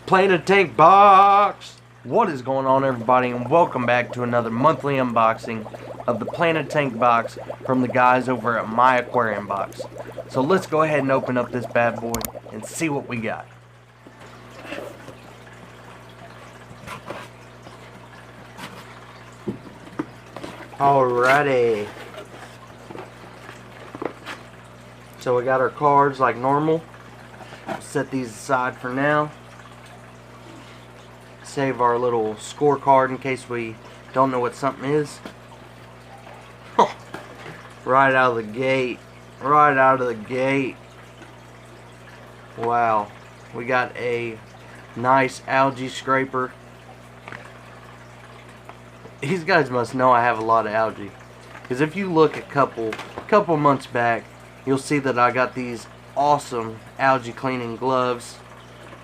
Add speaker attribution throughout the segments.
Speaker 1: Planted Tank Box! What is going on, everybody, and welcome back to another monthly unboxing of the Planted Tank Box from the guys over at My Aquarium Box. So let's go ahead and open up this bad boy and see what we got. Alrighty. So we got our cards like normal. Set these aside for now. Save our little scorecard in case we don't know what something is. Right out of the gate. Right out of the gate. Wow. We got a nice algae scraper. These guys must know I have a lot of algae. Because if you look a couple months back, you'll see that I got these awesome algae cleaning gloves.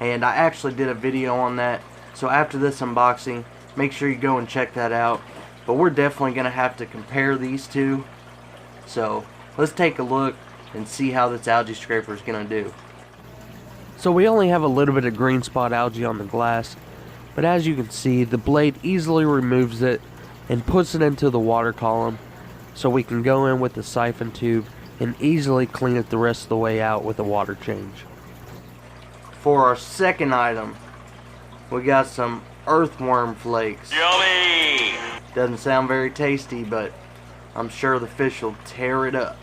Speaker 1: And I actually did a video on that. So after this unboxing, make sure you go and check that out. But we're definitely going to have to compare these two. So let's take a look and see how this algae scraper is going to do. So we only have a little bit of green spot algae on the glass. But as you can see, the blade easily removes it and puts it into the water column. So we can go in with the siphon tube and easily clean it the rest of the way out with a water change. For our second item, we got some Earthworm Flakes.
Speaker 2: Yummy!
Speaker 1: Doesn't sound very tasty, but I'm sure the fish will tear it up.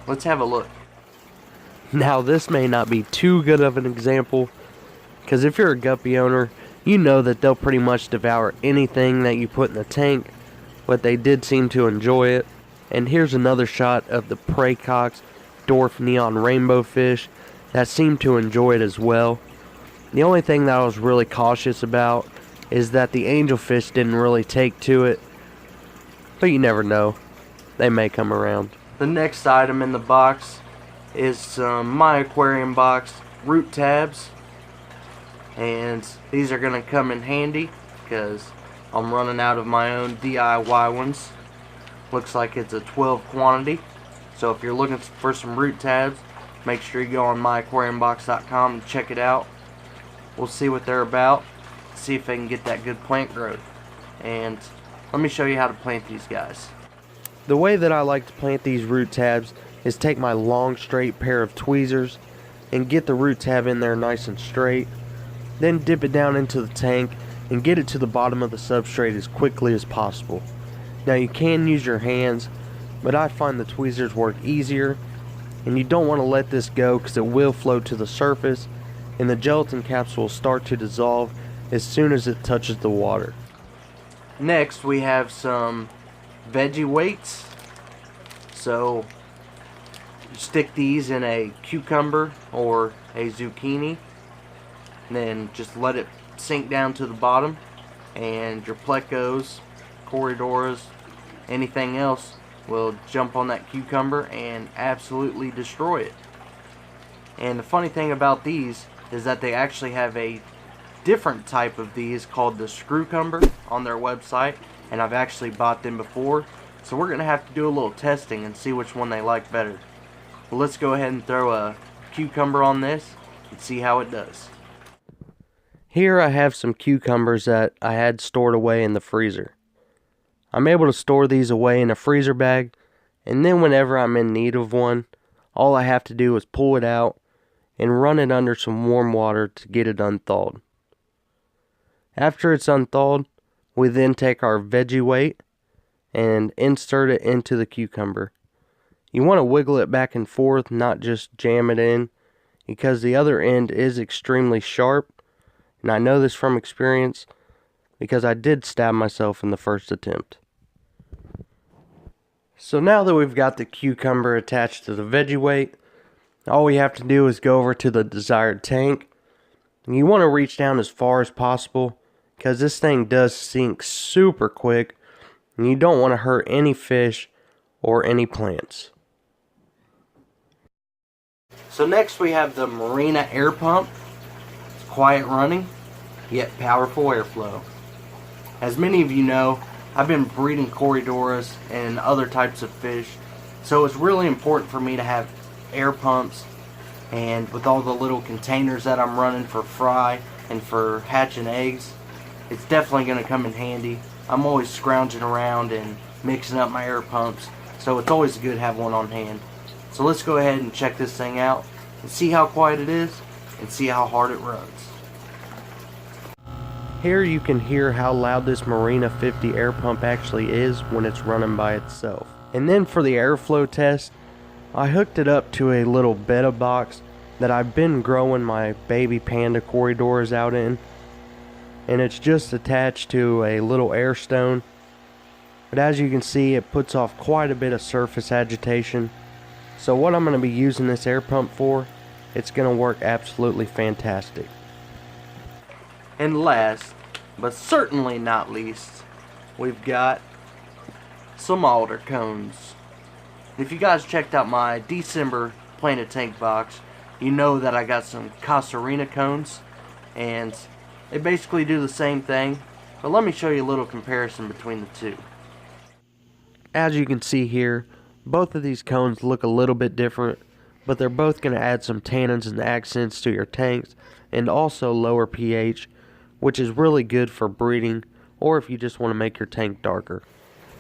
Speaker 1: Let's have a look. Now this may not be too good of an example, because if you're a guppy owner, you know that they'll pretty much devour anything that you put in the tank, but they did seem to enjoy it. And here's another shot of the Pracox dwarf neon rainbow fish that seemed to enjoy it as well. The only thing that I was really cautious about is that the angelfish didn't really take to it, but you never know, they may come around. The next item in the box is some My Aquarium Box root tabs, and these are going to come in handy because I'm running out of my own DIY ones. Looks like it's a 12 quantity, so if you're looking for some root tabs, make sure you go on myaquariumbox.com and check it out. We'll see what they're about, see if they can get that good plant growth. And let me show you how to plant these guys. The way that I like to plant these root tabs is take my long straight pair of tweezers and get the root tab in there nice and straight. Then dip it down into the tank and get it to the bottom of the substrate as quickly as possible. Now you can use your hands, but I find the tweezers work easier, and you don't want to let this go because it will float to the surface and the gelatin capsule will start to dissolve as soon as it touches the water. Next we have some Veggie Weights. So you stick these in a cucumber or a zucchini, and then just let it sink down to the bottom, and your plecos, corridoras, anything else will jump on that cucumber and absolutely destroy it. And the funny thing about these is that they actually have a different type of these called the screwcumber on their website, and I've actually bought them before, so we're gonna have to do a little testing and see which one they like better. But let's go ahead and throw a cucumber on this and see how it does. Here I have some cucumbers that I had stored away in the freezer. I'm able to store these away in a freezer bag, and then whenever I'm in need of one, all I have to do is pull it out and run it under some warm water to get it unthawed. After it's unthawed, we then take our veggie weight and insert it into the cucumber. You want to wiggle it back and forth, not just jam it in, because the other end is extremely sharp, and I know this from experience because I did stab myself in the first attempt. So now that we've got the cucumber attached to the veggie weight, all we have to do is go over to the desired tank. And you want to reach down as far as possible because this thing does sink super quick, and you don't want to hurt any fish or any plants. So next we have the Marina Air Pump. It's quiet running, yet powerful airflow. As many of you know, I've been breeding corridoras and other types of fish, so it's really important for me to have air pumps, and with all the little containers that I'm running for fry and for hatching eggs, it's definitely going to come in handy. I'm always scrounging around and mixing up my air pumps, so it's always good to have one on hand. So let's go ahead and check this thing out and see how quiet it is and see how hard it runs. Here you can hear how loud this Marina 50 air pump actually is when it's running by itself. And then for the airflow test, I hooked it up to a little betta box that I've been growing my baby panda corridors out in. And it's just attached to a little air stone. But as you can see, it puts off quite a bit of surface agitation. So what I'm going to be using this air pump for, it's going to work absolutely fantastic. And last, but certainly not least, we've got some alder cones. If you guys checked out my December planted tank box, you know that I got some Casarina cones, and they basically do the same thing, but let me show you a little comparison between the two. As you can see here, both of these cones look a little bit different, but they're both going to add some tannins and accents to your tanks, and also lower pH, which is really good for breeding, or if you just want to make your tank darker.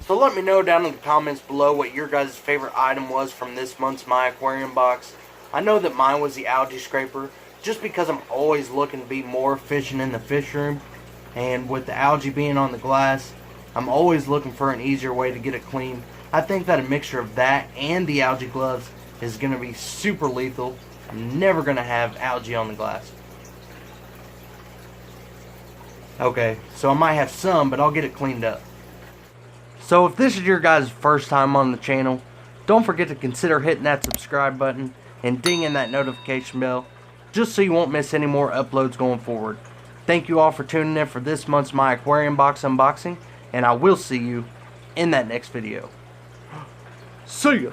Speaker 1: So let me know down in the comments below what your guys' favorite item was from this month's My Aquarium Box. I know that mine was the algae scraper, just because I'm always looking to be more efficient in the fish room, and with the algae being on the glass, I'm always looking for an easier way to get it clean. I think that a mixture of that and the algae gloves is going to be super lethal. I'm never going to have algae on the glass. Okay, so I might have some, but I'll get it cleaned up. So if this is your guys' first time on the channel, don't forget to consider hitting that subscribe button and dinging that notification bell, just so you won't miss any more uploads going forward. Thank you all for tuning in for this month's My Aquarium Box unboxing, and I will see you in that next video. See ya!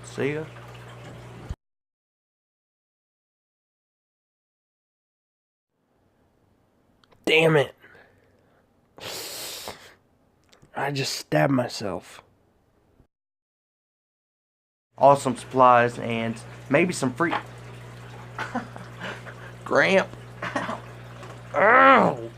Speaker 1: See ya! Damn it! I just stabbed myself. Awesome supplies and maybe some free... Gramp! Ow!